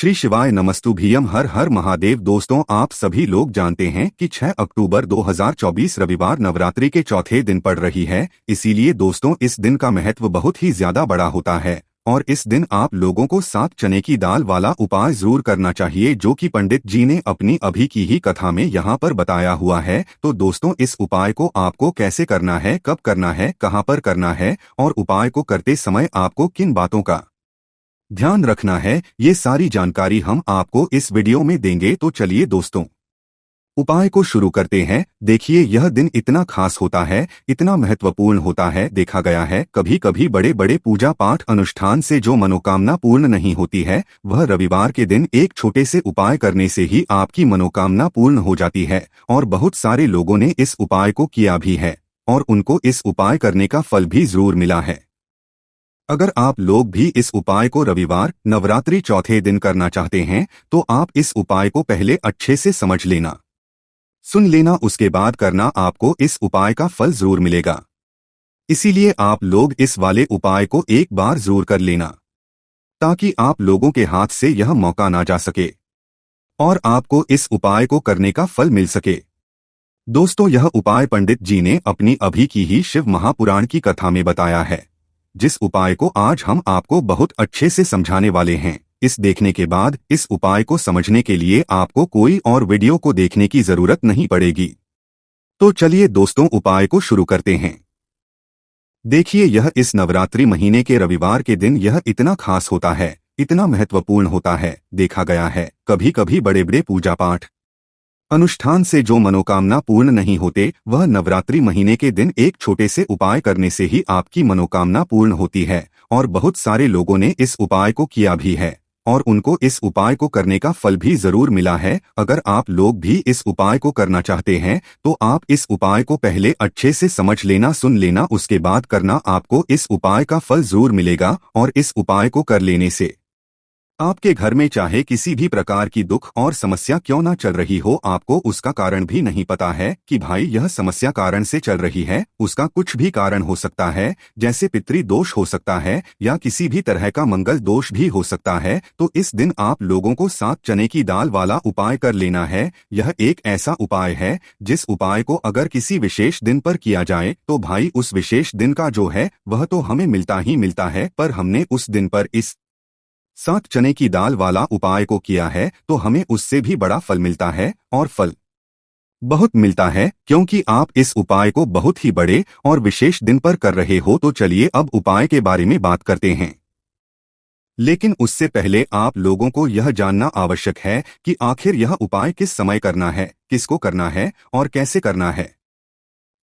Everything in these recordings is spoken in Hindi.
श्री शिवाय नमस्तुभ्यम। हर हर महादेव। दोस्तों, आप सभी लोग जानते हैं कि 6 अक्टूबर 2024 रविवार नवरात्रि के चौथे दिन पड़ रही है। इसीलिए दोस्तों, इस दिन का महत्व बहुत ही ज्यादा बड़ा होता है और इस दिन आप लोगों को 7 चने की दाल वाला उपाय जरूर करना चाहिए, जो कि पंडित जी ने अपनी अभी की ही कथा में यहाँ पर बताया हुआ है। तो दोस्तों, इस उपाय को आपको कैसे करना है, कब करना है, कहाँ पर करना है और उपाय को करते समय आपको किन बातों का ध्यान रखना है, ये सारी जानकारी हम आपको इस वीडियो में देंगे। तो चलिए दोस्तों, उपाय को शुरू करते हैं। देखिए, यह दिन इतना खास होता है, इतना महत्वपूर्ण होता है। देखा गया है कभी कभी बड़े बड़े पूजा पाठ अनुष्ठान से जो मनोकामना पूर्ण नहीं होती है, वह रविवार के दिन एक छोटे से उपाय करने से ही आपकी मनोकामना पूर्ण हो जाती है। और बहुत सारे लोगों ने इस उपाय को किया भी है और उनको इस उपाय करने का फल भी जरूर मिला है। अगर आप लोग भी इस उपाय को रविवार नवरात्रि चौथे दिन करना चाहते हैं, तो आप इस उपाय को पहले अच्छे से समझ लेना, सुन लेना, उसके बाद करना। आपको इस उपाय का फल जरूर मिलेगा। इसीलिए आप लोग इस वाले उपाय को एक बार जरूर कर लेना, ताकि आप लोगों के हाथ से यह मौका ना जा सके और आपको इस उपाय को करने का फल मिल सके। दोस्तों, यह उपाय पंडित जी ने अपनी अभी की ही शिव महापुराण की कथा में बताया है, जिस उपाय को आज हम आपको बहुत अच्छे से समझाने वाले हैं। इस देखने के बाद इस उपाय को समझने के लिए आपको कोई और वीडियो को देखने की जरूरत नहीं पड़ेगी। तो चलिए दोस्तों, उपाय को शुरू करते हैं। देखिए, यह इस नवरात्रि महीने के रविवार के दिन यह इतना खास होता है, इतना महत्वपूर्ण होता है। देखा गया है कभी कभी बड़े बड़े पूजा पाठ अनुष्ठान से जो मनोकामना पूर्ण नहीं होते, वह नवरात्रि महीने के दिन एक छोटे से उपाय करने से ही आपकी मनोकामना पूर्ण होती है। और बहुत सारे लोगों ने इस उपाय को किया भी है और उनको इस उपाय को करने का फल भी जरूर मिला है। अगर आप लोग भी इस उपाय को करना चाहते हैं, तो आप इस उपाय को पहले अच्छे से समझ लेना, सुन लेना, उसके बाद करना। आपको इस उपाय का फल जरूर मिलेगा और इस उपाय को कर लेने से आपके घर में चाहे किसी भी प्रकार की दुख और समस्या क्यों ना चल रही हो, आपको उसका कारण भी नहीं पता है कि भाई यह समस्या कारण से चल रही है, उसका कुछ भी कारण हो सकता है, जैसे पितृ दोष हो सकता है या किसी भी तरह का मंगल दोष भी हो सकता है। तो इस दिन आप लोगों को 7 चने की दाल वाला उपाय कर लेना है। यह एक ऐसा उपाय है जिस उपाय को अगर किसी विशेष दिन पर किया जाए, तो भाई उस विशेष दिन का जो है वह तो हमें मिलता ही मिलता है, पर हमने उस दिन पर इस 7 चने की दाल वाला उपाय को किया है तो हमें उससे भी बड़ा फल मिलता है। और फल बहुत मिलता है क्योंकि आप इस उपाय को बहुत ही बड़े और विशेष दिन पर कर रहे हो। तो चलिए अब उपाय के बारे में बात करते हैं, लेकिन उससे पहले आप लोगों को यह जानना आवश्यक है कि आखिर यह उपाय किस समय करना है, किसको करना है और कैसे करना है।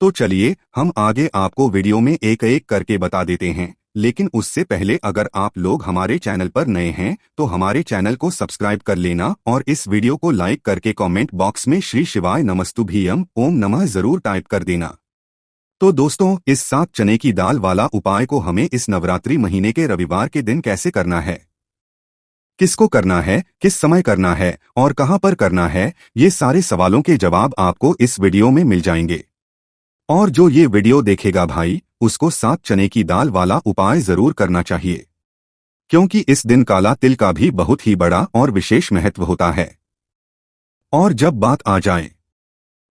तो चलिए हम आगे आपको वीडियो में एक एक करके बता देते हैं, लेकिन उससे पहले अगर आप लोग हमारे चैनल पर नए हैं तो हमारे चैनल को सब्सक्राइब कर लेना और इस वीडियो को लाइक करके कमेंट बॉक्स में श्री शिवाय नमस्तुभ्यम ओम नमः जरूर टाइप कर देना। तो दोस्तों, इस 7 चने की दाल वाला उपाय को हमें इस नवरात्रि महीने के रविवार के दिन कैसे करना है, किसको करना है, किस समय करना है और कहां पर करना है, ये सारे सवालों के जवाब आपको इस वीडियो में मिल जाएंगे। और जो ये वीडियो देखेगा भाई, उसको 7 चने की दाल वाला उपाय जरूर करना चाहिए, क्योंकि इस दिन काला तिल का भी बहुत ही बड़ा और विशेष महत्व होता है। और जब बात आ जाए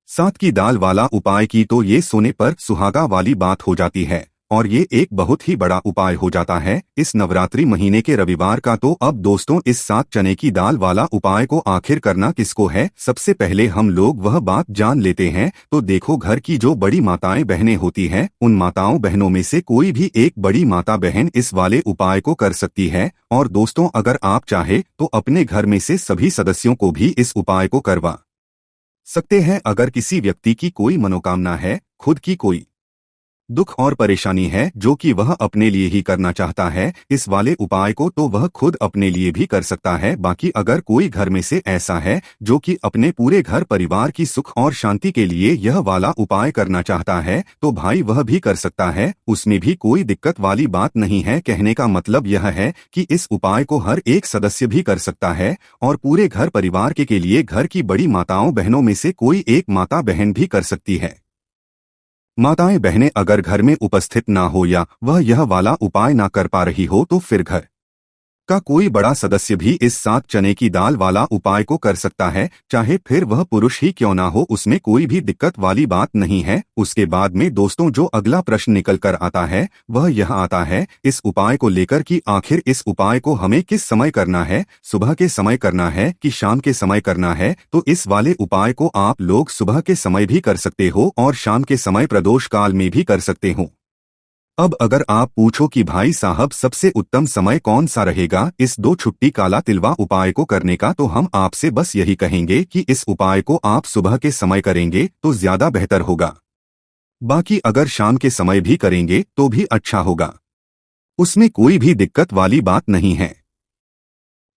7 की दाल वाला उपाय की, तो ये सोने पर सुहागा वाली बात हो जाती है और ये एक बहुत ही बड़ा उपाय हो जाता है इस नवरात्रि महीने के रविवार का। तो अब दोस्तों, इस 7 चने की दाल वाला उपाय को आखिर करना किसको है, सबसे पहले हम लोग वह बात जान लेते हैं। तो देखो, घर की जो बड़ी माताएं बहनें होती हैं, उन माताओं बहनों में से कोई भी एक बड़ी माता बहन इस वाले उपाय को कर सकती है। और दोस्तों, अगर आप चाहे तो अपने घर में से सभी सदस्यों को भी इस उपाय को करवा सकते हैं। अगर किसी व्यक्ति की कोई मनोकामना है, खुद की कोई दुख और परेशानी है जो कि वह अपने लिए ही करना चाहता है इस वाले उपाय को, तो वह खुद अपने लिए भी कर सकता है। बाकी अगर कोई घर में से ऐसा है जो कि अपने पूरे घर परिवार की सुख और शांति के लिए यह वाला उपाय करना चाहता है, तो भाई वह भी कर सकता है, उसमें भी कोई दिक्कत वाली बात नहीं है। कहने का मतलब यह है कि इस उपाय को हर एक सदस्य भी कर सकता है और पूरे घर परिवार के लिए घर की बड़ी माताओं बहनों में से कोई एक माता बहन भी कर सकती है। माताएं बहनें अगर घर में उपस्थित ना हो या वह यह वाला उपाय ना कर पा रही हो, तो फिर घर का कोई बड़ा सदस्य भी इस 7 चने की दाल वाला उपाय को कर सकता है, चाहे फिर वह पुरुष ही क्यों ना हो। उसमें कोई भी दिक्कत वाली बात नहीं है। उसके बाद में दोस्तों जो अगला प्रश्न निकल कर आता है वह यह आता है इस उपाय को लेकर कि आखिर इस उपाय को हमें किस समय करना है, सुबह के समय करना है कि शाम के समय करना है। तो इस वाले उपाय को आप लोग सुबह के समय भी कर सकते हो और शाम के समय प्रदोष काल में भी कर सकते हो। अब अगर आप पूछो कि भाई साहब सबसे उत्तम समय कौन सा रहेगा इस 2 छुट्टी काला तिलवा उपाय को करने का, तो हम आपसे बस यही कहेंगे कि इस उपाय को आप सुबह के समय करेंगे तो ज्यादा बेहतर होगा। बाकी अगर शाम के समय भी करेंगे तो भी अच्छा होगा, उसमें कोई भी दिक्कत वाली बात नहीं है।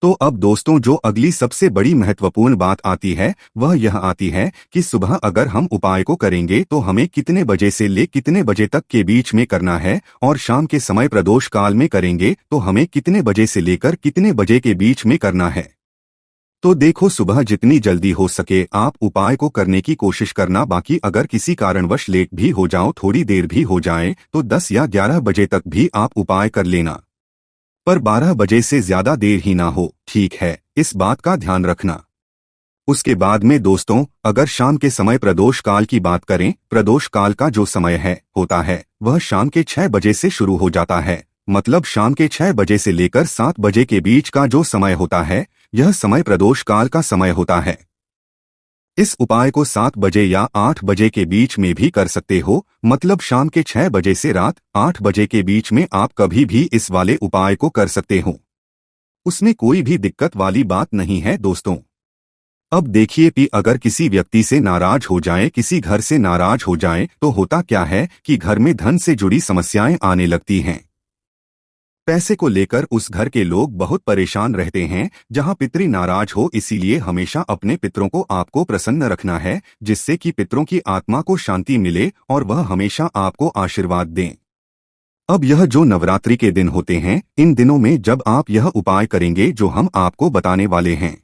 तो अब दोस्तों जो अगली सबसे बड़ी महत्वपूर्ण बात आती है वह यह आती है कि सुबह अगर हम उपाय को करेंगे तो हमें कितने बजे से ले कितने बजे तक के बीच में करना है, और शाम के समय प्रदोष काल में करेंगे तो हमें कितने बजे से लेकर कितने बजे के बीच में करना है। तो देखो सुबह जितनी जल्दी हो सके आप उपाय को करने की कोशिश करना। बाकी अगर किसी कारणवश लेट भी हो जाओ, थोड़ी देर भी हो जाए, तो 10 या 11 बजे तक भी आप उपाय कर लेना, पर 12 बजे से ज्यादा देर ही ना हो, ठीक है, इस बात का ध्यान रखना। उसके बाद में दोस्तों अगर शाम के समय प्रदोष काल की बात करें, प्रदोष काल का जो समय होता है वह शाम के 6 बजे से शुरू हो जाता है। मतलब शाम के 6 बजे से लेकर 7 बजे के बीच का जो समय होता है यह समय प्रदोष काल का समय होता है। इस उपाय को 7 बजे या 8 बजे के बीच में भी कर सकते हो। मतलब शाम के 6 बजे से रात 8 बजे के बीच में आप कभी भी इस वाले उपाय को कर सकते हो, उसमें कोई भी दिक्कत वाली बात नहीं है दोस्तों। अब देखिए कि अगर किसी व्यक्ति से नाराज हो जाए, किसी घर से नाराज हो जाए, तो होता क्या है कि घर में धन से जुड़ी समस्याएं आने लगती हैं। पैसे को लेकर उस घर के लोग बहुत परेशान रहते हैं। जहां पितृ नाराज हो, इसीलिए हमेशा अपने पितरों को आपको प्रसन्न रखना है, जिससे कि पितरों की आत्मा को शांति मिले और वह हमेशा आपको आशीर्वाद दें। अब यह जो नवरात्रि के दिन होते हैं, इन दिनों में जब आप यह उपाय करेंगे जो हम आपको बताने वाले हैं,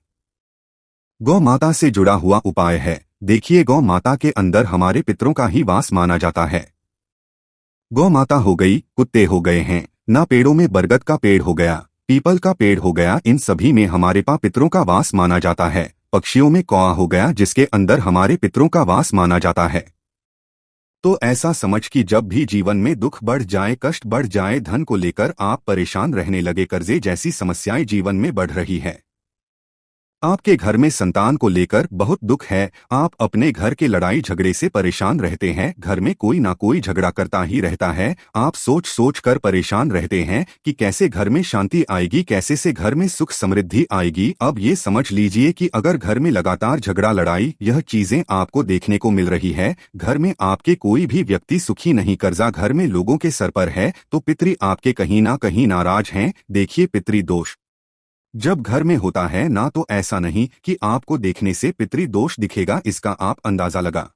गौ माता से जुड़ा हुआ उपाय है। देखिए गौ माता के अंदर हमारे पितरों का ही वास माना जाता है। गौ माता हो गई, कुत्ते हो गए हैं, ना पेड़ों में बरगद का पेड़ हो गया, पीपल का पेड़ हो गया, इन सभी में हमारे पितरों का वास माना जाता है। पक्षियों में कौआ हो गया जिसके अंदर हमारे पितरों का वास माना जाता है। तो ऐसा समझ कि जब भी जीवन में दुख बढ़ जाए, कष्ट बढ़ जाए, धन को लेकर आप परेशान रहने लगे, कर्जे जैसी समस्याएं जीवन में बढ़ रही है, आपके घर में संतान को लेकर बहुत दुख है, आप अपने घर के लड़ाई झगड़े से परेशान रहते हैं, घर में कोई ना कोई झगड़ा करता ही रहता है, आप सोच सोच कर परेशान रहते हैं कि कैसे घर में शांति आएगी, कैसे से घर में सुख समृद्धि आएगी। अब ये समझ लीजिए कि अगर घर में लगातार झगड़ा लड़ाई यह चीजें आपको देखने को मिल रही है, घर में आपके कोई भी व्यक्ति सुखी नहीं, कर्जा घर में लोगों के सर पर है, तो पितृ आपके कहीं ना कहीं नाराज हैं। देखिए पितृ दोष जब घर में होता है ना, तो ऐसा नहीं कि आपको देखने से पितृ दोष दिखेगा, इसका आप अंदाजा लगा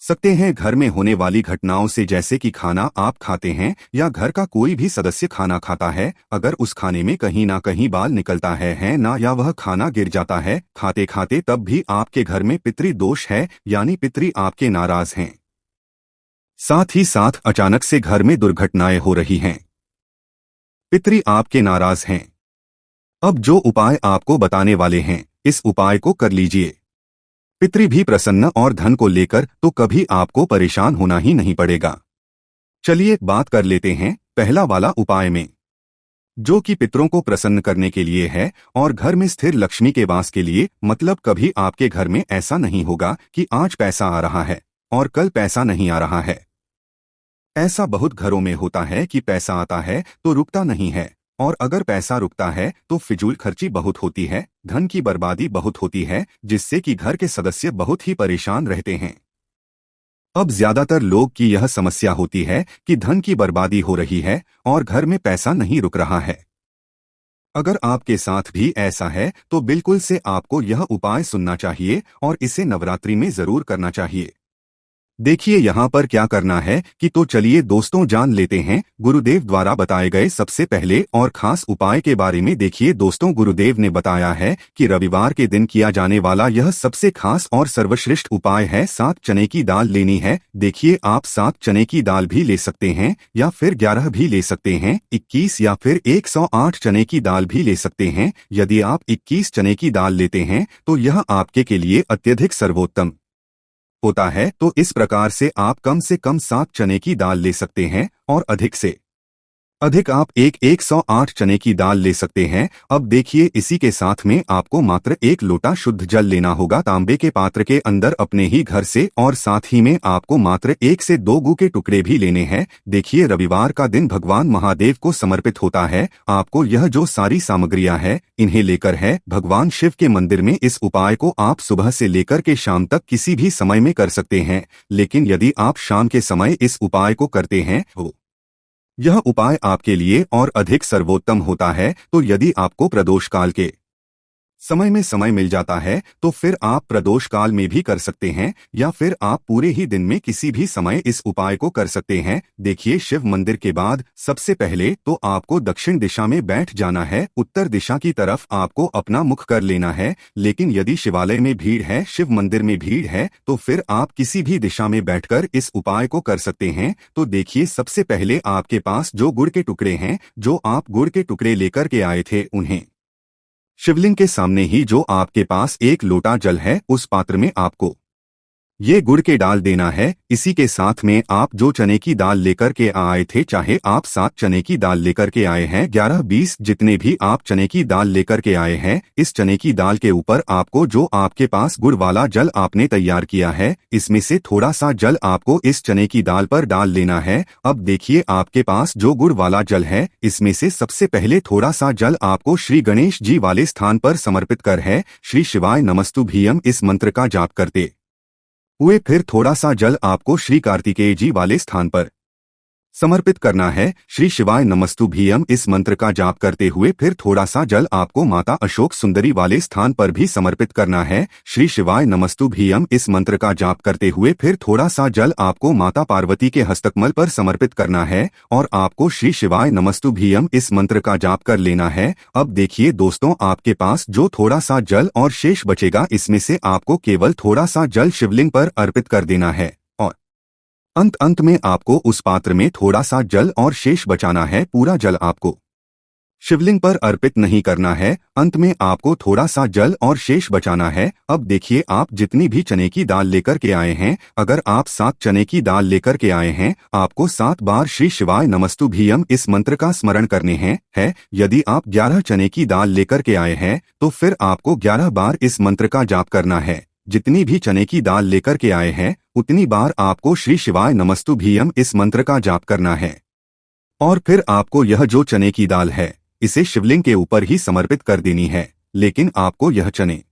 सकते हैं घर में होने वाली घटनाओं से। जैसे कि खाना आप खाते हैं या घर का कोई भी सदस्य खाना खाता है, अगर उस खाने में कहीं ना कहीं बाल निकलता है ना, या वह खाना गिर जाता है खाते खाते, तब भी आपके घर में पितृ दोष है, यानी पितृ आपके नाराज हैं। साथ ही साथ अचानक से घर में दुर्घटनाएं हो रही हैं, पितृ आपके नाराज हैं। अब जो उपाय आपको बताने वाले हैं, इस उपाय को कर लीजिए, पितृ भी प्रसन्न और धन को लेकर तो कभी आपको परेशान होना ही नहीं पड़ेगा। चलिए बात कर लेते हैं पहला वाला उपाय में, जो कि पितरों को प्रसन्न करने के लिए है और घर में स्थिर लक्ष्मी के वास के लिए। मतलब कभी आपके घर में ऐसा नहीं होगा कि आज पैसा आ रहा है और कल पैसा नहीं आ रहा है। ऐसा बहुत घरों में होता है कि पैसा आता है तो रुकता नहीं है, और अगर पैसा रुकता है तो फिजूल खर्ची बहुत होती है, धन की बर्बादी बहुत होती है, जिससे कि घर के सदस्य बहुत ही परेशान रहते हैं। अब ज्यादातर लोग की यह समस्या होती है कि धन की बर्बादी हो रही है और घर में पैसा नहीं रुक रहा है। अगर आपके साथ भी ऐसा है तो बिल्कुल से आपको यह उपाय सुनना चाहिए और इसे नवरात्रि में जरूर करना चाहिए। देखिए यहाँ पर क्या करना है कि तो चलिए दोस्तों जान लेते हैं गुरुदेव द्वारा बताए गए सबसे पहले और खास उपाय के बारे में। देखिए दोस्तों, गुरुदेव ने बताया है कि रविवार के दिन किया जाने वाला यह सबसे खास और सर्वश्रेष्ठ उपाय है। 7 चने की दाल लेनी है। देखिए आप 7 चने की दाल भी ले सकते हैं या फिर 11 भी ले सकते हैं, 21 या फिर 108 चने की दाल भी ले सकते हैं। यदि आप 21 चने की दाल लेते हैं तो यह आपके के लिए अत्यधिक सर्वोत्तम होता है। तो इस प्रकार से कम 7 चने की दाल ले सकते हैं और अधिक से अधिक आप 108 चने की दाल ले सकते हैं। अब देखिए इसी के साथ में आपको मात्र 1 लोटा शुद्ध जल लेना होगा तांबे के पात्र के अंदर अपने ही घर से, और साथ ही में आपको मात्र 1 से 2 गू के टुकड़े भी लेने हैं। देखिए रविवार का दिन भगवान महादेव को समर्पित होता है। आपको यह जो सारी सामग्रियां है इन्हें लेकर है भगवान शिव के मंदिर में। इस उपाय को आप सुबह से लेकर के शाम तक किसी भी समय में कर सकते हैं, लेकिन यदि आप शाम के समय इस उपाय को करते हैं तो यह उपाय आपके लिए और अधिक सर्वोत्तम होता है। तो यदि आपको प्रदोष काल के समय मिल जाता है तो फिर आप प्रदोष काल में भी कर सकते हैं, या फिर आप पूरे ही दिन में किसी भी समय इस उपाय को कर सकते हैं। देखिए शिव मंदिर के बाद सबसे पहले तो आपको दक्षिण दिशा में बैठ जाना है। उत्तर दिशा की तरफ आपको अपना मुख कर लेना है। लेकिन यदि शिवालय में भीड़ है, शिव मंदिर में भीड़ है, तो फिर आप किसी भी दिशा में बैठकर इस उपाय को कर सकते हैं। तो देखिए सबसे पहले आपके पास जो गुड़ के टुकड़े हैं, जो आप गुड़ के टुकड़े लेकर के आए थे, उन्हें शिवलिंग के सामने ही जो आपके पास 1 लोटा जल है उस पात्र में आपको ये गुड़ के डाल देना है। इसी के साथ में आप जो चने की दाल लेकर के आए थे, चाहे आप 7 चने की दाल लेकर के आए हैं, 11-20 जितने भी आप चने की दाल लेकर के आए हैं, इस चने की दाल के ऊपर आपको जो आपके पास गुड़ वाला जल आपने तैयार किया है, इसमें से थोड़ा सा जल आपको इस चने की दाल पर डाल लेना है। अब देखिए आपके पास जो गुड़ वाला जल है, इसमें से सबसे पहले थोड़ा सा जल आपको श्री गणेश जी वाले स्थान पर समर्पित कर है श्री शिवाय नमस्तुभ्यम इस मंत्र का जाप करते हुए फिर थोड़ा सा जल आपको श्री कार्तिकेय जी वाले स्थान पर समर्पित करना है। श्री शिवाय नमस्तुभ्यम इस मंत्र का जाप करते हुए फिर थोड़ा सा जल आपको माता अशोक सुंदरी वाले स्थान पर भी समर्पित करना है। श्री शिवाय नमस्तुभ्यम इस मंत्र का जाप करते हुए फिर थोड़ा सा जल आपको माता पार्वती के हस्तकमल पर समर्पित करना है, और आपको श्री शिवाय नमस्तुभ्यम इस मंत्र का जाप कर लेना है। अब देखिए दोस्तों, आपके पास जो थोड़ा सा जल और शेष बचेगा, इसमें से आपको केवल थोड़ा सा जल शिवलिंग पर अर्पित कर देना है, और अंत में आपको उस पात्र में थोड़ा सा जल और शेष बचाना है। पूरा जल आपको शिवलिंग पर अर्पित नहीं करना है, अंत में आपको थोड़ा सा जल और शेष बचाना है। अब देखिए आप जितनी भी चने की दाल लेकर के आए हैं, अगर आप 7 चने की दाल लेकर के आए हैं, आपको 7 बार श्री शिवाय नमस्तुभ्यम इस मंत्र का स्मरण करने हैं। यदि आप 11 चने की दाल लेकर के आए हैं तो फिर आपको 11 बार इस मंत्र का जाप करना है। जितनी भी चने की दाल लेकर के आए हैं, उतनी बार आपको श्री शिवाय नमस्तुभ्यम इस मंत्र का जाप करना है, और फिर आपको यह जो चने की दाल है, इसे शिवलिंग के ऊपर ही समर्पित कर देनी है। लेकिन आपको यह चने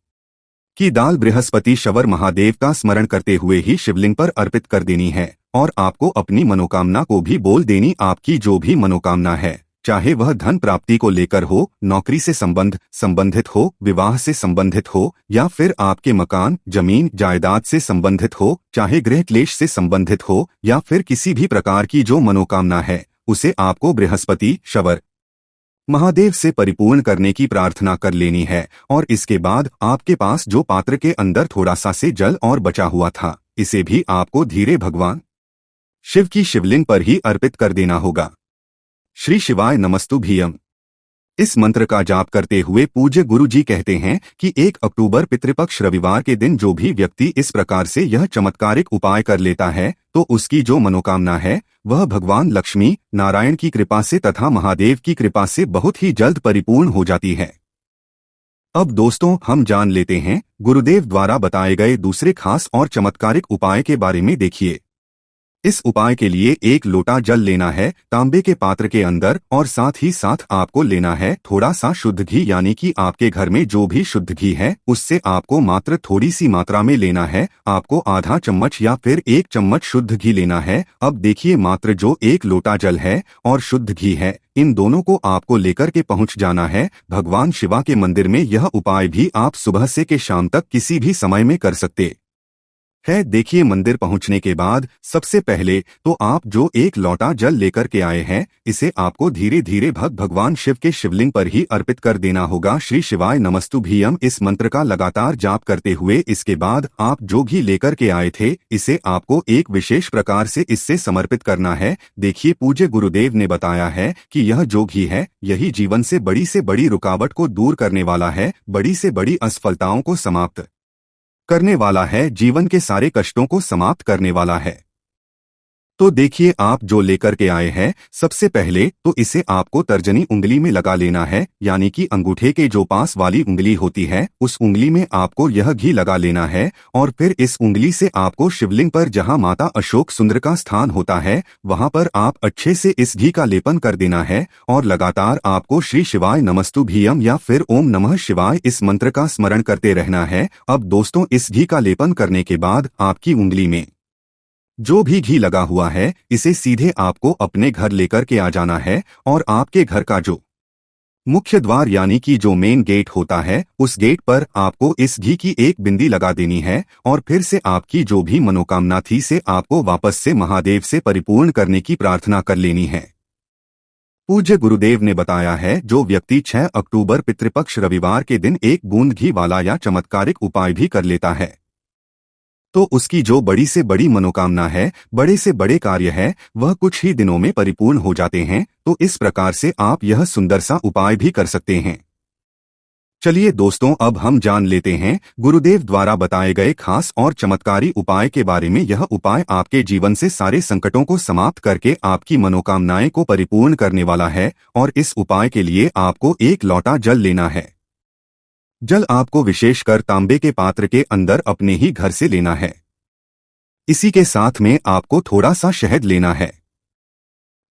की दाल बृहस्पति शवर महादेव का स्मरण करते हुए ही शिवलिंग पर अर्पित कर देनी है, और आपको अपनी मनोकामना को भी बोल देनी। आपकी जो भी मनोकामना है, चाहे वह धन प्राप्ति को लेकर हो, नौकरी से संबंधित हो, विवाह से संबंधित हो, या फिर आपके मकान, जमीन, जायदाद से संबंधित हो, चाहे गृह क्लेश से संबंधित हो, या फिर किसी भी प्रकार की जो मनोकामना है, उसे आपको बृहस्पति शवर महादेव से परिपूर्ण करने की प्रार्थना कर लेनी है। और इसके बाद आपके पास जो पात्र के अंदर थोड़ा सा से जल और बचा हुआ था, इसे भी आपको धीरे भगवान शिव की शिवलिंग पर ही अर्पित कर देना होगा। श्री शिवाय नमस्तुभ्यम इस मंत्र का जाप करते हुए पूज्य गुरु जी कहते हैं कि 1 अक्टूबर पितृपक्ष रविवार के दिन जो भी व्यक्ति इस प्रकार से यह चमत्कारिक उपाय कर लेता है, तो उसकी जो मनोकामना है वह भगवान लक्ष्मी नारायण की कृपा से तथा महादेव की कृपा से बहुत ही जल्द परिपूर्ण हो जाती है। अब दोस्तों हम जान लेते हैं गुरुदेव द्वारा बताए गए दूसरे खास और चमत्कारिक उपाय के बारे में। देखिए इस उपाय के लिए 1 लोटा जल लेना है तांबे के पात्र के अंदर, और साथ ही साथ आपको लेना है थोड़ा सा शुद्ध घी, यानी कि आपके घर में जो भी शुद्ध घी है उससे आपको मात्र थोड़ी सी मात्रा में लेना है। आपको आधा चम्मच या फिर 1 चम्मच शुद्ध घी लेना है। अब देखिए मात्र जो 1 लोटा जल है और शुद्ध घी है, इन दोनों को आपको लेकर के पहुंच जाना है भगवान शिवा के मंदिर में। यह उपाय भी आप सुबह से के शाम तक किसी भी समय में कर सकते है। देखिए, मंदिर पहुंचने के बाद सबसे पहले तो आप जो एक लोटा जल लेकर के आए हैं, इसे आपको धीरे धीरे भगवान शिव के शिवलिंग पर ही अर्पित कर देना होगा। श्री शिवाय नमस्तुभ्यम इस मंत्र का लगातार जाप करते हुए इसके बाद आप जो घी लेकर के आए थे, इसे आपको एक विशेष प्रकार से इससे समर्पित करना है। देखिए, पूज्य गुरुदेव ने बताया है कि यह जो घी है, यही जीवन से बड़ी रुकावट को दूर करने वाला है, बड़ी से बड़ी असफलताओं को समाप्त करने वाला है, जीवन के सारे कष्टों को समाप्त करने वाला है। तो देखिए, आप जो लेकर के आए हैं, सबसे पहले तो इसे आपको तर्जनी उंगली में लगा लेना है, यानी कि अंगूठे के जो पास वाली उंगली होती है, उस उंगली में आपको यह घी लगा लेना है। और फिर इस उंगली से आपको शिवलिंग पर जहां माता अशोक सुंदर का स्थान होता है, वहां पर आप अच्छे से इस घी का लेपन कर देना है। और लगातार आपको श्री शिवाय नमस्तुभ्यम या फिर ओम नमः शिवाय इस मंत्र का स्मरण करते रहना है। अब दोस्तों, इस घी का लेपन करने के बाद आपकी उंगली में जो भी घी लगा हुआ है, इसे सीधे आपको अपने घर लेकर के आ जाना है। और आपके घर का जो मुख्य द्वार यानी कि जो मेन गेट होता है, उस गेट पर आपको इस घी की एक बिंदी लगा देनी है। और फिर से आपकी जो भी मनोकामना थी से आपको वापस से महादेव से परिपूर्ण करने की प्रार्थना कर लेनी है। पूज्य गुरुदेव ने बताया है, जो व्यक्ति 6 अक्टूबर पितृपक्ष रविवार के दिन एक बूंद घी वाला या चमत्कारिक उपाय भी कर लेता है, तो उसकी जो बड़ी से बड़ी मनोकामना है, बड़े से बड़े कार्य है, वह कुछ ही दिनों में परिपूर्ण हो जाते हैं। तो इस प्रकार से आप यह सुंदर सा उपाय भी कर सकते हैं। चलिए दोस्तों, अब हम जान लेते हैं गुरुदेव द्वारा बताए गए खास और चमत्कारी उपाय के बारे में। यह उपाय आपके जीवन से सारे संकटों को समाप्त करके आपकी मनोकामनाएं को परिपूर्ण करने वाला है। और इस उपाय के लिए आपको एक लोटा जल लेना है। जल आपको विशेषकर तांबे के पात्र के अंदर अपने ही घर से लेना है। इसी के साथ में आपको थोड़ा सा शहद लेना है।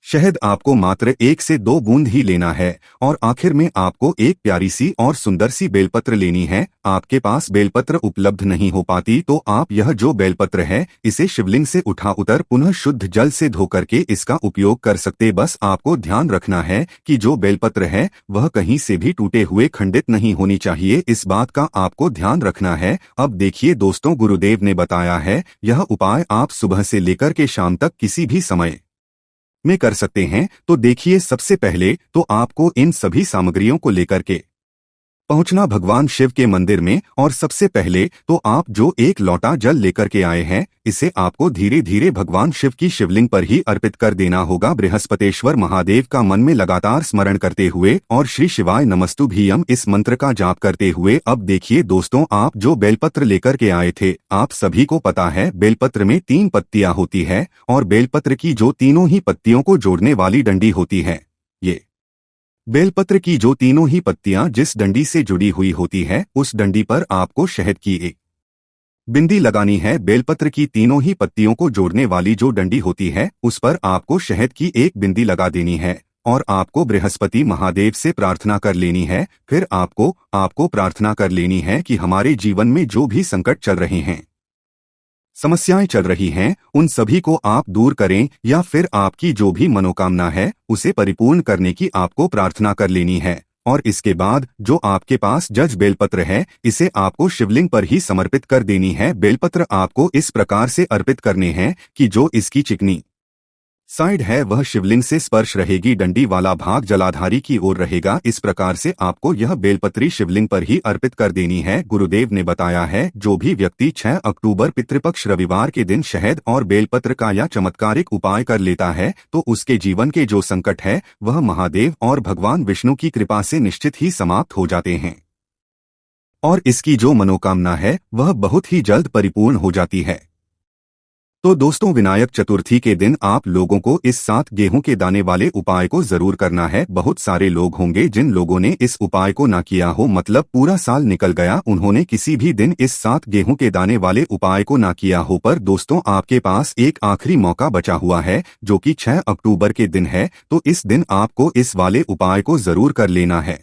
शहद आपको मात्र 1 से 2 बूंद ही लेना है। और आखिर में आपको एक प्यारी सी और सुंदर सी बेलपत्र लेनी है। आपके पास बेलपत्र उपलब्ध नहीं हो पाती तो आप यह जो बेलपत्र है, इसे शिवलिंग से उठा उतर पुनः शुद्ध जल से धो करके इसका उपयोग कर सकते। बस आपको ध्यान रखना है कि जो बेलपत्र है, वह कहीं से भी टूटे हुए खंडित नहीं होनी चाहिए। इस बात का आपको ध्यान रखना है। अब देखिए दोस्तों, गुरुदेव ने बताया है, यह उपाय आप सुबह से लेकर के शाम तक किसी भी समय में कर सकते हैं। तो देखिए, सबसे पहले तो आपको इन सभी सामग्रियों को लेकर के पहुंचना भगवान शिव के मंदिर में। और सबसे पहले तो आप जो एक लोटा जल लेकर के आए हैं, इसे आपको धीरे धीरे भगवान शिव की शिवलिंग पर ही अर्पित कर देना होगा, बृहस्पतेश्वर महादेव का मन में लगातार स्मरण करते हुए और श्री शिवाय नमस्तुभ्यम इस मंत्र का जाप करते हुए। अब देखिए दोस्तों, आप जो बेलपत्र लेकर के आए थे, आप सभी को पता है बेलपत्र में 3 पत्तियां होती है और बेलपत्र की जो तीनों ही पत्तियों को जोड़ने वाली डंडी होती है। ये बेलपत्र की जो तीनों ही पत्तियां जिस डंडी से जुड़ी हुई होती है, उस डंडी पर आपको शहद की एक बिंदी लगानी है। बेलपत्र की तीनों ही पत्तियों को जोड़ने वाली जो डंडी होती है, उस पर आपको शहद की एक बिंदी लगा देनी है। और आपको बृहस्पति महादेव से प्रार्थना कर लेनी है। फिर आपको प्रार्थना कर लेनी है कि हमारे जीवन में जो भी संकट चल रहे हैं, समस्याएं चल रही हैं, उन सभी को आप दूर करें। या फिर आपकी जो भी मनोकामना है, उसे परिपूर्ण करने की आपको प्रार्थना कर लेनी है। और इसके बाद जो आपके पास जज बेलपत्र है, इसे आपको शिवलिंग पर ही समर्पित कर देनी है। बेलपत्र आपको इस प्रकार से अर्पित करने हैं कि जो इसकी चिकनी साइड है, वह शिवलिंग से स्पर्श रहेगी, डंडी वाला भाग जलाधारी की ओर रहेगा। इस प्रकार से आपको यह बेलपत्री शिवलिंग पर ही अर्पित कर देनी है। गुरुदेव ने बताया है, जो भी व्यक्ति 6 अक्टूबर पितृपक्ष रविवार के दिन शहद और बेलपत्र का या चमत्कारिक उपाय कर लेता है, तो उसके जीवन के जो संकट है, वह महादेव और भगवान विष्णु की कृपा से निश्चित ही समाप्त हो जाते हैं। और इसकी जो मनोकामना है, वह बहुत ही जल्द परिपूर्ण हो जाती है। तो दोस्तों, विनायक चतुर्थी के दिन आप लोगों को इस 7 गेहूं के दाने वाले उपाय को जरूर करना है। बहुत सारे लोग होंगे जिन लोगों ने इस उपाय को ना किया हो, मतलब पूरा साल निकल गया, उन्होंने किसी भी दिन इस 7 गेहूं के दाने वाले उपाय को ना किया हो। पर दोस्तों, आपके पास एक आखिरी मौका बचा हुआ है, जो कि 6 अक्टूबर के दिन है। तो इस दिन आपको इस वाले उपाय को जरूर कर लेना है।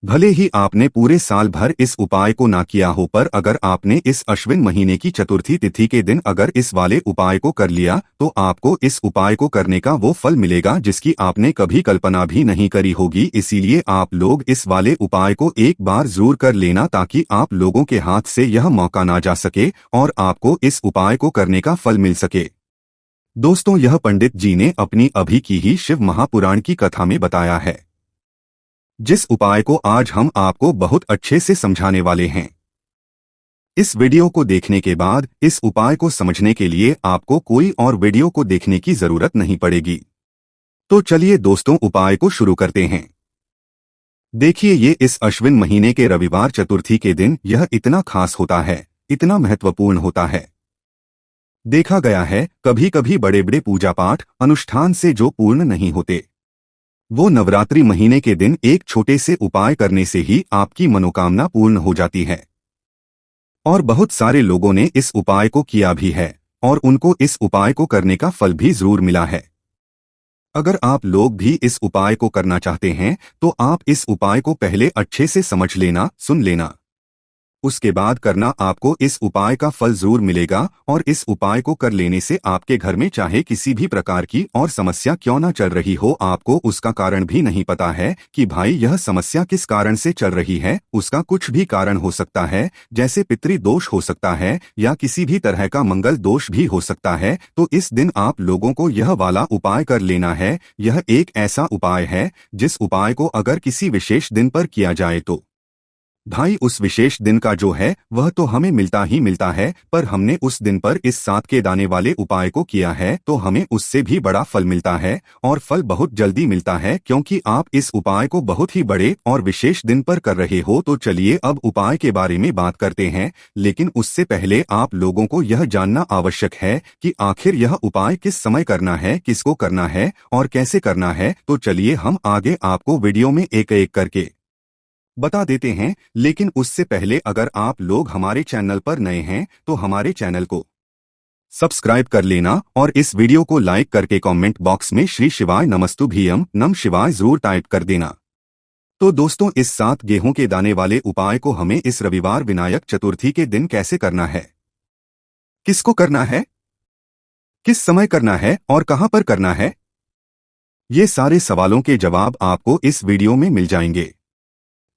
भले ही आपने पूरे साल भर इस उपाय को ना किया हो, पर अगर आपने इस अश्विन महीने की चतुर्थी तिथि के दिन अगर इस वाले उपाय को कर लिया तो आपको इस उपाय को करने का वो फल मिलेगा जिसकी आपने कभी कल्पना भी नहीं करी होगी। इसीलिए आप लोग इस वाले उपाय को एक बार जरूर कर लेना ताकि आप लोगों के हाथ से यह मौका ना जा सके और आपको इस उपाय को करने का फल मिल सके। दोस्तों, यह पंडित जी ने अपनी अभी की ही शिव महापुराण की कथा में बताया है, जिस उपाय को आज हम आपको बहुत अच्छे से समझाने वाले हैं। इस वीडियो को देखने के बाद इस उपाय को समझने के लिए आपको कोई और वीडियो को देखने की जरूरत नहीं पड़ेगी। तो चलिए दोस्तों, उपाय को शुरू करते हैं। देखिए, ये इस अश्विन महीने के रविवार चतुर्थी के दिन यह इतना खास होता है, इतना महत्वपूर्ण होता है। देखा गया है कभी कभी बड़े बड़े पूजा पाठ अनुष्ठान से जो पूर्ण नहीं होते, वो नवरात्रि महीने के दिन एक छोटे से उपाय करने से ही आपकी मनोकामना पूर्ण हो जाती है। और बहुत सारे लोगों ने इस उपाय को किया भी है और उनको इस उपाय को करने का फल भी जरूर मिला है। अगर आप लोग भी इस उपाय को करना चाहते हैं तो आप इस उपाय को पहले अच्छे से समझ लेना, सुन लेना, उसके बाद करना। आपको इस उपाय का फल जरूर मिलेगा और इस उपाय को कर लेने से आपके घर में चाहे किसी भी प्रकार की और समस्या क्यों ना चल रही हो, आपको उसका कारण भी नहीं पता है कि भाई यह समस्या किस कारण से चल रही है। उसका कुछ भी कारण हो सकता है, जैसे पितृ दोष हो सकता है या किसी भी तरह का मंगल दोष भी हो सकता है। तो इस दिन आप लोगों को यह वाला उपाय कर लेना है। यह एक ऐसा उपाय है जिस उपाय को अगर किसी विशेष दिन पर किया जाए तो भाई उस विशेष दिन का जो है वह तो हमें मिलता ही मिलता है, पर हमने उस दिन पर इस 7 के दाने वाले उपाय को किया है तो हमें उससे भी बड़ा फल मिलता है और फल बहुत जल्दी मिलता है, क्योंकि आप इस उपाय को बहुत ही बड़े और विशेष दिन पर कर रहे हो। तो चलिए अब उपाय के बारे में बात करते हैं, लेकिन उससे पहले आप लोगों को यह जानना आवश्यक है कि आखिर यह उपाय किस समय करना है, किसको करना है और कैसे करना है। तो चलिए हम आगे आपको वीडियो में एक एक करके बता देते हैं, लेकिन उससे पहले अगर आप लोग हमारे चैनल पर नए हैं तो हमारे चैनल को सब्सक्राइब कर लेना और इस वीडियो को लाइक करके कमेंट बॉक्स में श्री शिवाय नमस्तुभ्यम नम शिवाय जरूर टाइप कर देना। तो दोस्तों, इस 7 गेहूं के दाने वाले उपाय को हमें इस रविवार विनायक चतुर्थी के दिन कैसे करना है, किसको करना है, किस समय करना है और कहां पर करना है, ये सारे सवालों के जवाब आपको इस वीडियो में मिल जाएंगे।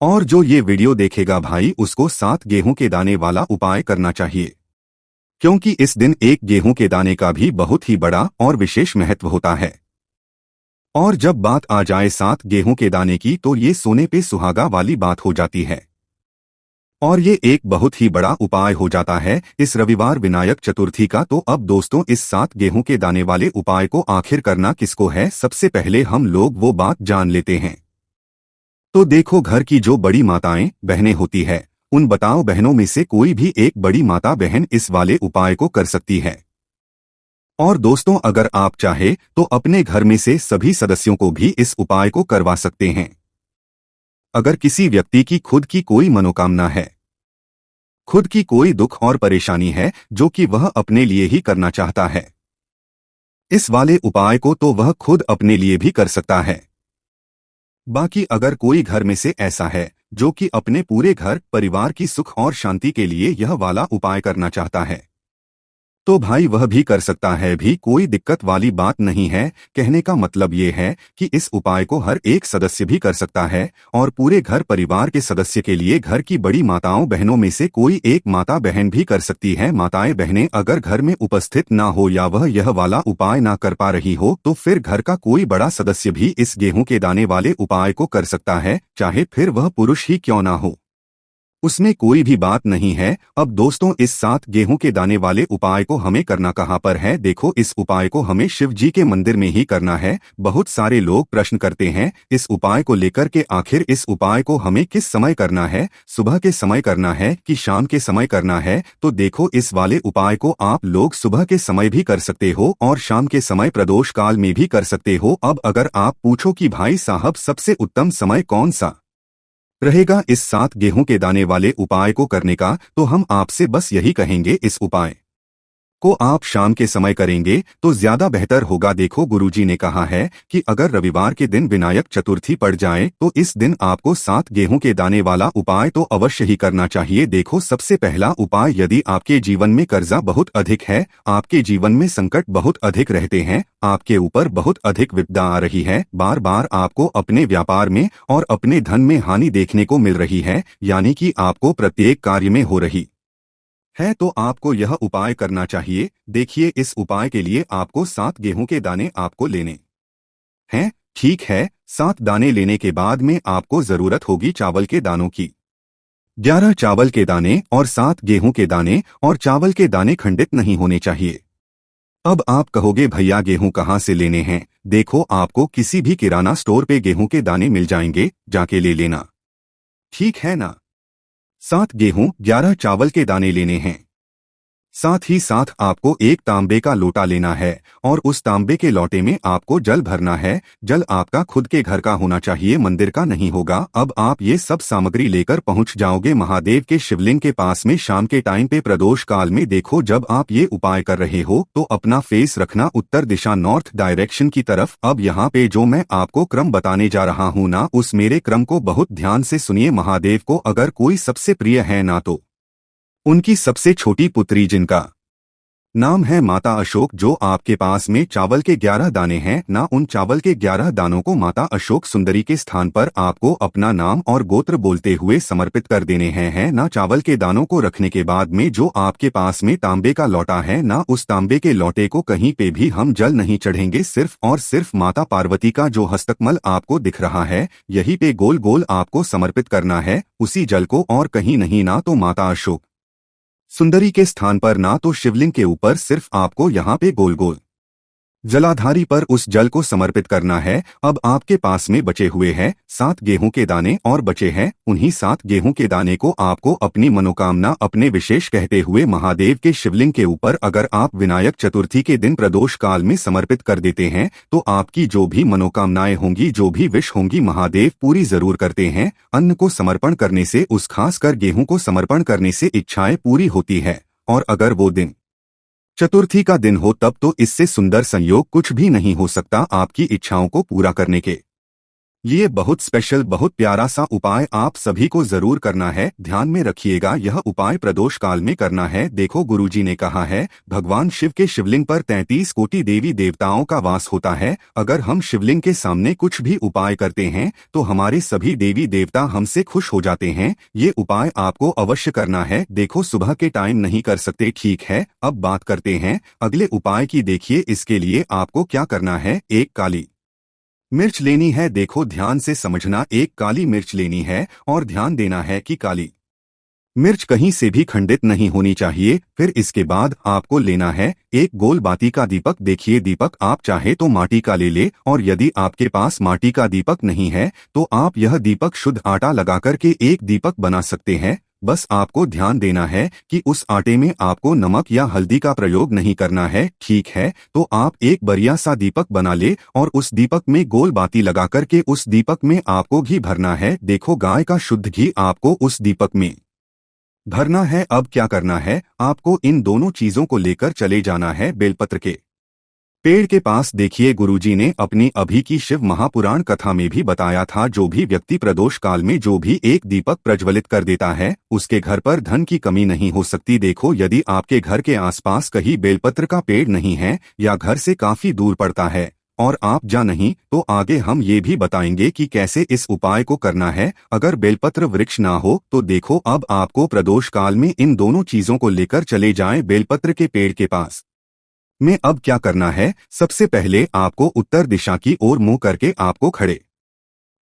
और जो ये वीडियो देखेगा भाई उसको 7 गेहूं के दाने वाला उपाय करना चाहिए, क्योंकि इस दिन एक गेहूं के दाने का भी बहुत ही बड़ा और विशेष महत्व होता है। और जब बात आ जाए 7 गेहूं के दाने की तो ये सोने पे सुहागा वाली बात हो जाती है और ये एक बहुत ही बड़ा उपाय हो जाता है इस रविवार विनायक चतुर्थी का। तो अब दोस्तों, इस 7 गेहूं के दाने वाले उपाय को आखिर करना किसको है, सबसे पहले हम लोग वो बात जान लेते हैं। तो देखो, घर की जो बड़ी माताएं बहनें होती है उन बताओ बहनों में से कोई भी एक बड़ी माता बहन इस वाले उपाय को कर सकती है। और दोस्तों, अगर आप चाहे तो अपने घर में से सभी सदस्यों को भी इस उपाय को करवा सकते हैं। अगर किसी व्यक्ति की खुद की कोई मनोकामना है, खुद की कोई दुख और परेशानी है जो कि वह अपने लिए ही करना चाहता है, इस वाले उपाय को तो वह खुद अपने लिए भी कर सकता है। बाकी अगर कोई घर में से ऐसा है जो कि अपने पूरे घर परिवार की सुख और शांति के लिए यह वाला उपाय करना चाहता है तो भाई वह भी कर सकता है, भी कोई दिक्कत वाली बात नहीं है। कहने का मतलब ये है कि इस उपाय को हर एक सदस्य भी कर सकता है और पूरे घर परिवार के सदस्य के लिए घर की बड़ी माताओं बहनों में से कोई एक माता बहन भी कर सकती है। माताएं बहनें अगर घर में उपस्थित ना हो या वह यह वाला उपाय ना कर पा रही हो तो फिर घर का कोई बड़ा सदस्य भी इस गेहूं के दाने वाले उपाय को कर सकता है, चाहे फिर वह पुरुष ही क्यों ना हो, उसमें कोई भी बात नहीं है। अब दोस्तों, इस 7 गेहूं के दाने वाले उपाय को हमें करना कहां पर है। देखो, इस उपाय को हमें शिव जी के मंदिर में ही करना है। बहुत सारे लोग प्रश्न करते हैं इस उपाय को लेकर के, आखिर इस उपाय को हमें किस समय करना है, सुबह के समय करना है कि शाम के समय करना है। तो देखो, इस वाले उपाय को आप लोग सुबह के समय भी कर सकते हो और शाम के समय प्रदोष काल में भी कर सकते हो। अब अगर आप पूछो कि भाई साहब सबसे उत्तम समय कौन सा रहेगा इस 7 गेहूं के दाने वाले उपाय को करने का, तो हम आपसे बस यही कहेंगे, इस उपाय को आप शाम के समय करेंगे तो ज्यादा बेहतर होगा। देखो गुरुजी ने कहा है कि अगर रविवार के दिन विनायक चतुर्थी पड़ जाए तो इस दिन आपको 7 गेहूं के दाने वाला उपाय तो अवश्य ही करना चाहिए। देखो सबसे पहला उपाय, यदि आपके जीवन में कर्जा बहुत अधिक है, आपके जीवन में संकट बहुत अधिक रहते हैं, आपके ऊपर बहुत अधिक विपदा आ रही है, बार बार आपको अपने व्यापार में और अपने धन में हानि देखने को मिल रही है, यानी कि आपको प्रत्येक कार्य में हो रही है, तो आपको यह उपाय करना चाहिए। देखिए इस उपाय के लिए आपको 7 गेहूं के दाने आपको लेने हैं। ठीक है, 7 दाने लेने के बाद में आपको जरूरत होगी चावल के दानों की। 11 चावल के दाने और 7 गेहूं के दाने, और चावल के दाने खंडित नहीं होने चाहिए। अब आप कहोगे भैया गेहूं कहाँ से लेने हैं? देखो आपको किसी भी किराना स्टोर पे गेहूं के दाने मिल जाएंगे, जाके ले लेना। ठीक है ना? 7 गेहूं 11 चावल के दाने लेने हैं। साथ ही साथ आपको एक तांबे का लोटा लेना है और उस तांबे के लोटे में आपको जल भरना है। जल आपका खुद के घर का होना चाहिए, मंदिर का नहीं होगा। अब आप ये सब सामग्री लेकर पहुंच जाओगे महादेव के शिवलिंग के पास में शाम के टाइम पे प्रदोष काल में। देखो जब आप ये उपाय कर रहे हो तो अपना फेस रखना उत्तर दिशा, नॉर्थ डायरेक्शन की तरफ। अब यहाँ पे जो मैं आपको क्रम बताने जा रहा हूँ ना, उस मेरे क्रम को बहुत ध्यान से सुनिए। महादेव को अगर कोई सबसे प्रिय है ना, तो उनकी सबसे छोटी पुत्री जिनका नाम है माता अशोक, जो आपके पास में चावल के 11 दाने हैं ना, उन चावल के 11 दानों को माता अशोक सुंदरी के स्थान पर आपको अपना नाम और गोत्र बोलते हुए समर्पित कर देने हैं ना। चावल के दानों को रखने के बाद में जो आपके पास में तांबे का लौटा है ना, उस तांबे के लौटे को कहीं पे भी हम जल नहीं चढ़ेंगे, सिर्फ और सिर्फ माता पार्वती का जो हस्तकमल आपको दिख रहा है यही पे गोल गोल आपको समर्पित करना है उसी जल को, और कहीं नहीं ना तो माता अशोक सुंदरी के स्थान पर ना तो शिवलिंग के ऊपर, सिर्फ आपको यहाँ पे गोल गोल जलाधारी पर उस जल को समर्पित करना है। अब आपके पास में बचे हुए हैं 7 गेहूं के दाने और बचे हैं उन्हीं 7 गेहूं के दाने को आपको अपनी मनोकामना अपने विशेष कहते हुए महादेव के शिवलिंग के ऊपर अगर आप विनायक चतुर्थी के दिन प्रदोष काल में समर्पित कर देते हैं तो आपकी जो भी मनोकामनाएं होंगी, जो भी विश होंगी, महादेव पूरी जरूर करते हैं। अन्न को समर्पण करने से, उस खासकर गेहूं को समर्पण करने से इच्छाएं पूरी होती है, और अगर वो दिन चतुर्थी का दिन हो तब तो इससे सुंदर संयोग कुछ भी नहीं हो सकता आपकी इच्छाओं को पूरा करने के लिए। बहुत स्पेशल, बहुत प्यारा सा उपाय आप सभी को जरूर करना है। ध्यान में रखिएगा, यह उपाय प्रदोष काल में करना है। देखो गुरुजी ने कहा है भगवान शिव के शिवलिंग पर 33 कोटि देवी देवताओं का वास होता है। अगर हम शिवलिंग के सामने कुछ भी उपाय करते हैं तो हमारे सभी देवी देवता हमसे खुश हो जाते हैं। ये उपाय आपको अवश्य करना है। देखो सुबह के टाइम नहीं कर सकते, ठीक है। अब बात करते हैं अगले उपाय की। देखिए इसके लिए आपको क्या करना है, एक काली मिर्च लेनी है। देखो ध्यान से समझना, एक काली मिर्च लेनी है और ध्यान देना है कि काली मिर्च कहीं से भी खंडित नहीं होनी चाहिए। फिर इसके बाद आपको लेना है एक गोल बाती का दीपक। देखिए दीपक आप चाहे तो माटी का ले ले, और यदि आपके पास माटी का दीपक नहीं है तो आप यह दीपक शुद्ध आटा लगाकर के एक दीपक बना सकते हैं। बस आपको ध्यान देना है कि उस आटे में आपको नमक या हल्दी का प्रयोग नहीं करना है, ठीक है। तो आप एक बढ़िया सा दीपक बना ले और उस दीपक में गोल बाती लगा करके उस दीपक में आपको घी भरना है। देखो गाय का शुद्ध घी आपको उस दीपक में भरना है। अब क्या करना है, आपको इन दोनों चीजों को लेकर चले जाना है बेलपत्र के पेड़ के पास। देखिए गुरुजी ने अपनी अभी की शिव महापुराण कथा में भी बताया था, जो भी व्यक्ति प्रदोष काल में जो भी एक दीपक प्रज्वलित कर देता है उसके घर पर धन की कमी नहीं हो सकती। देखो यदि आपके घर के आसपास कहीं बेलपत्र का पेड़ नहीं है या घर से काफी दूर पड़ता है और आप जा नहीं तो आगे हम ये भी बताएंगे कि कैसे इस उपाय को करना है। अगर बेलपत्र वृक्ष ना हो तो देखो अब आपको प्रदोष काल में इन दोनों चीजों को लेकर चले जाएं बेलपत्र के पेड़ के पास में। अब क्या करना है, सबसे पहले आपको उत्तर दिशा की ओर मुंह करके आपको खड़े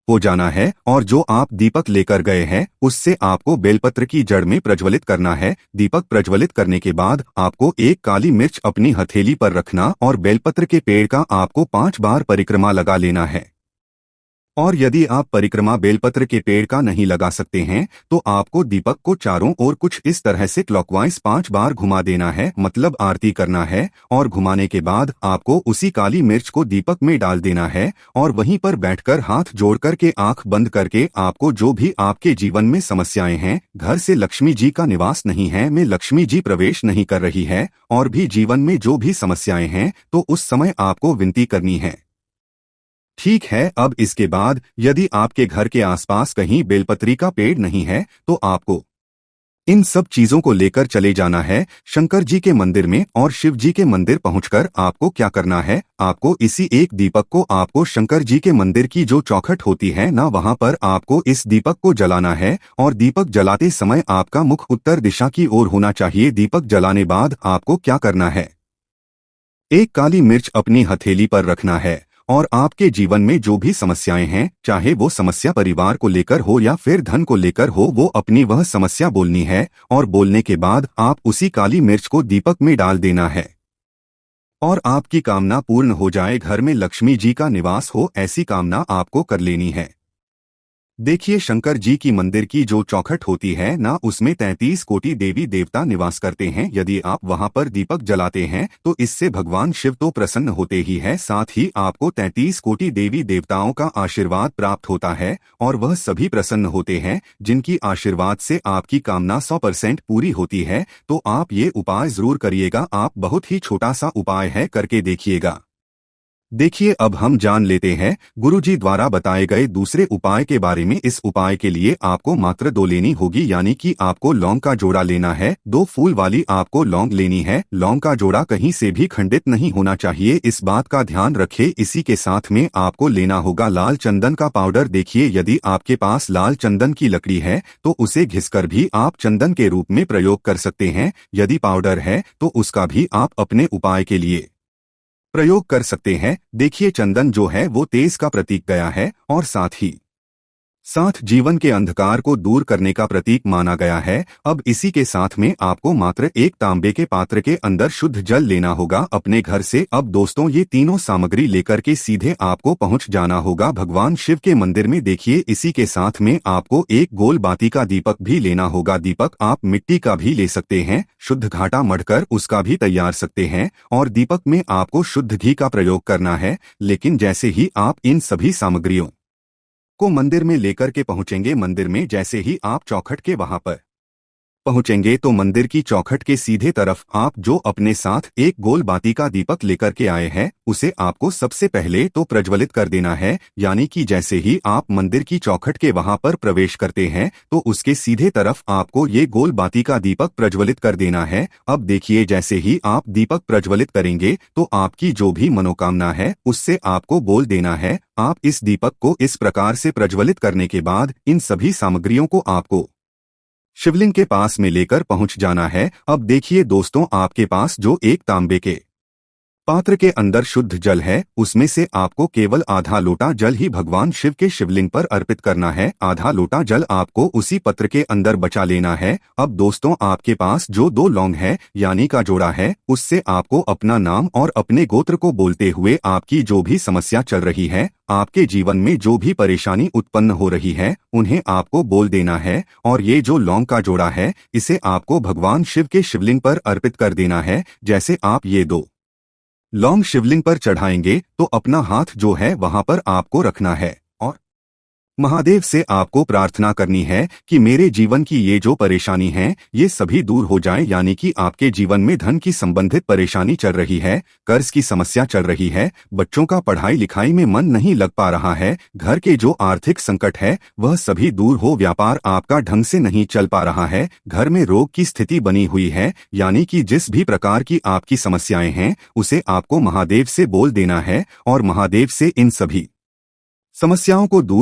हो जाना है और जो आप दीपक लेकर गए हैं उससे आपको बेलपत्र की जड़ में प्रज्वलित करना है। दीपक प्रज्वलित करने के बाद आपको एक काली मिर्च अपनी हथेली पर रखना और बेलपत्र के पेड़ का आपको 5 बार परिक्रमा लगा लेना है। और यदि आप परिक्रमा बेलपत्र के पेड़ का नहीं लगा सकते हैं तो आपको दीपक को चारों ओर कुछ इस तरह से क्लॉकवाइज 5 बार घुमा देना है, मतलब आरती करना है। और घुमाने के बाद आपको उसी काली मिर्च को दीपक में डाल देना है और वहीं पर बैठकर हाथ जोड़ करके आंख बंद करके आपको जो भी आपके जीवन में समस्याएं हैं, घर से लक्ष्मी जी का निवास नहीं है, में लक्ष्मी जी प्रवेश नहीं कर रही है, और भी जीवन में जो भी समस्याएं हैं, तो उस समय आपको विनती करनी है। ठीक है, अब इसके बाद यदि आपके घर के आसपास कहीं बेलपत्री का पेड़ नहीं है तो आपको इन सब चीजों को लेकर चले जाना है शंकर जी के मंदिर में, और शिव जी के मंदिर पहुंचकर आपको क्या करना है, आपको इसी एक दीपक को आपको शंकर जी के मंदिर की जो चौखट होती है ना, वहां पर आपको इस दीपक को जलाना है। और दीपक जलाते समय आपका मुख उत्तर दिशा की ओर होना चाहिए। दीपक जलाने बाद आपको क्या करना है, एक काली मिर्च अपनी हथेली पर रखना है और आपके जीवन में जो भी समस्याएं हैं, चाहे वो समस्या परिवार को लेकर हो या फिर धन को लेकर हो, वो अपनी वह समस्या बोलनी है। और बोलने के बाद आप उसी काली मिर्च को दीपक में डाल देना है और आपकी कामना पूर्ण हो जाए, घर में लक्ष्मी जी का निवास हो, ऐसी कामना आपको कर लेनी है। देखिए, शंकर जी की मंदिर की जो चौखट होती है ना, उसमें 33 कोटि देवी देवता निवास करते हैं। यदि आप वहां पर दीपक जलाते हैं तो इससे भगवान शिव तो प्रसन्न होते ही है, साथ ही आपको 33 कोटि देवी देवताओं का आशीर्वाद प्राप्त होता है और वह सभी प्रसन्न होते हैं जिनकी आशीर्वाद से आपकी कामना 100% पूरी होती है। तो आप ये उपाय जरूर करिएगा। आप बहुत ही छोटा सा उपाय है, करके देखिएगा। देखिए, अब हम जान लेते हैं गुरुजी द्वारा बताए गए दूसरे उपाय के बारे में। इस उपाय के लिए आपको मात्र 2 लेनी होगी, यानी कि आपको लौंग का जोड़ा लेना है। 2 फूल वाली आपको लौंग लेनी है। लौंग का जोड़ा कहीं से भी खंडित नहीं होना चाहिए, इस बात का ध्यान रखें। इसी के साथ में आपको लेना होगा लाल चंदन का पाउडर। देखिए, यदि आपके पास लाल चंदन की लकड़ी है तो उसे घिसकर भी आप चंदन के रूप में प्रयोग कर सकते हैं। यदि पाउडर है तो उसका भी आप अपने उपाय के लिए प्रयोग कर सकते हैं। देखिए, चंदन जो है वो तेज का प्रतीक गया है और साथ जीवन के अंधकार को दूर करने का प्रतीक माना गया है। अब इसी के साथ में आपको मात्र एक तांबे के पात्र के अंदर शुद्ध जल लेना होगा अपने घर से। अब दोस्तों, ये तीनों सामग्री लेकर के सीधे आपको पहुंच जाना होगा भगवान शिव के मंदिर में। देखिए, इसी के साथ में आपको एक गोल बाती का दीपक भी लेना होगा। दीपक आप मिट्टी का भी ले सकते हैं, शुद्ध घाटा मढ़कर उसका भी तैयार सकते हैं। और दीपक में आपको शुद्ध घी का प्रयोग करना है। लेकिन जैसे ही आप इन सभी सामग्रियों को मंदिर में लेकर के पहुंचेंगे, मंदिर में जैसे ही आप चौखट के वहां पर पहुंचेंगे तो मंदिर की चौखट के सीधे तरफ आप जो अपने साथ एक गोल बाती का दीपक लेकर के आए हैं, उसे आपको सबसे पहले तो प्रज्वलित कर देना है। यानी कि जैसे ही आप मंदिर की चौखट के वहां पर प्रवेश करते हैं तो उसके सीधे तरफ आपको ये गोल बाती का दीपक प्रज्वलित कर देना है। अब देखिए, जैसे ही आप दीपक प्रज्वलित करेंगे तो आपकी जो भी मनोकामना है उससे आपको बोल देना है। आप इस दीपक को इस प्रकार से प्रज्वलित करने के बाद इन सभी सामग्रियों को आपको शिवलिंग के पास में लेकर पहुंच जाना है। अब देखिए दोस्तों, आपके पास जो एक तांबे के पात्र के अंदर शुद्ध जल है, उसमें से आपको केवल आधा लोटा जल ही भगवान शिव के शिवलिंग पर अर्पित करना है। आधा लोटा जल आपको उसी पत्र के अंदर बचा लेना है। अब दोस्तों, आपके पास जो 2 लौंग है यानी का जोड़ा है, उससे आपको अपना नाम और अपने गोत्र को बोलते हुए आपकी जो भी समस्या चल रही है, आपके जीवन में जो भी परेशानी उत्पन्न हो रही है, उन्हें आपको बोल देना है। और ये जो लौंग का जोड़ा है, इसे आपको भगवान शिव के शिवलिंग पर अर्पित कर देना है। जैसे आप ये 2 लौंग शिवलिंग पर चढ़ाएंगे तो अपना हाथ जो है वहां पर आपको रखना है और महादेव से आपको प्रार्थना करनी है कि मेरे जीवन की ये जो परेशानी है ये सभी दूर हो जाए। यानी कि आपके जीवन में धन की संबंधित परेशानी चल रही है, कर्ज की समस्या चल रही है, बच्चों का पढ़ाई लिखाई में मन नहीं लग पा रहा है, घर के जो आर्थिक संकट है वह सभी दूर हो, व्यापार आपका ढंग से नहीं चल पा रहा है, घर में रोग की स्थिति बनी हुई है, यानी कि जिस भी प्रकार की आपकी समस्याएं हैं उसे आपको महादेव से बोल देना है और महादेव से इन सभी समस्याओं को दूर